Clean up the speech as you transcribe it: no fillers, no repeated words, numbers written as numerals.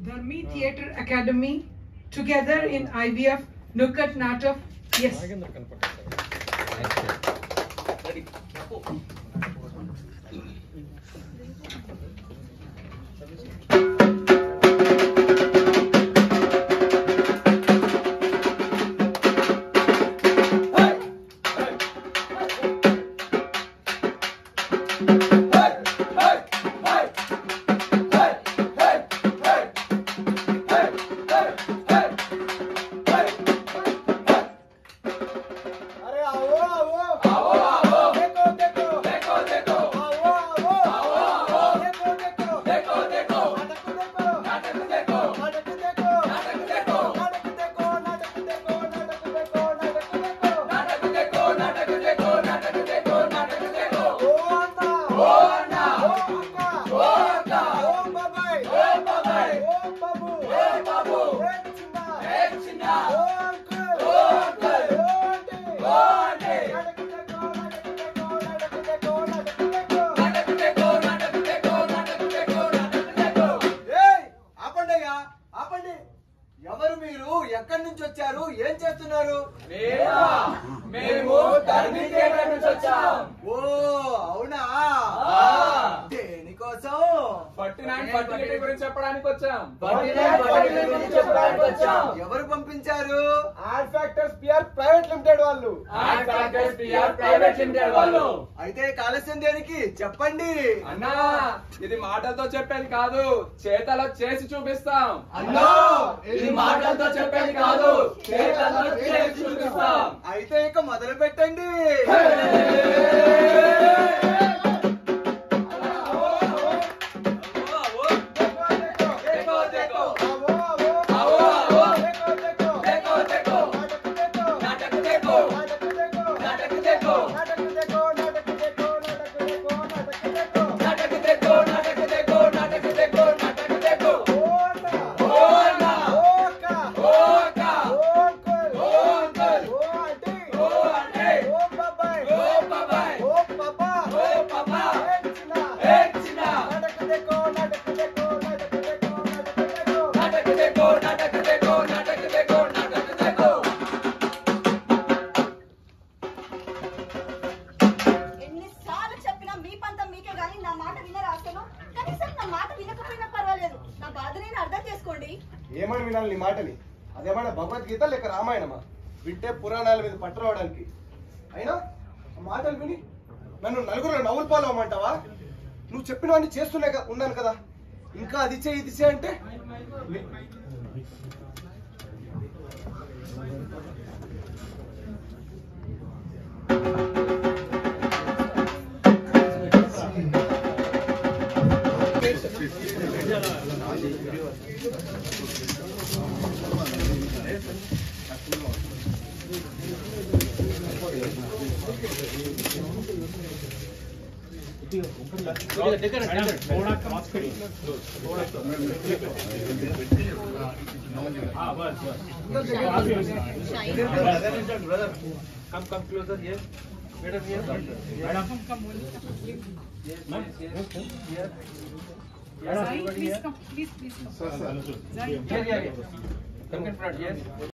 Dharmi Theatre Academy, together in IVF, Nukat Natak. Yes. ఎవరు మీరు? ఎక్కడి నుంచి వచ్చారు? ఏం చేస్తున్నారు? మేము ధర్మి థియేటర్ నుంచి వచ్చాం. ఓ అవునా? దేనికోసం? 49 ఫర్టిలిటీ గురించి చెప్పడానికి వచ్చాం. ఎవరు పంపించారు? Add factors PR private limited వాళ్ళు. అయితే కాలుష్యం దేనికి చెప్పండి అన్నా. ఇది మాటలతో చెప్పేది కాదు, చేతలో చేసి చూపిస్తాం. అన్నా ఇది మాటలతో చెప్పేది కాదు, చేతలో చేసి చూపిస్తాం. అయితే ఇక మొదలు పెట్టండి. ఏమని వినాలి నీ మాటని? అదేమన్నా భగవద్గీత లేక రామాయణమా? వింటే పురాణాల మీద పట్టు రావడానికి. అయినా ఆ మాటలు విని నన్ను నలుగురు నవ్వులు పాలవమంటావా? నువ్వు చెప్పినవన్నీ చేస్తూనే ఉన్నాను కదా, ఇంకా అది చేయి ఇది చేయి అంటే थोड़ा क्रॉस करिए, हाँ बस कम क्लोजर ये मैडम ये madam come Please come. Please come. Come in front, yes.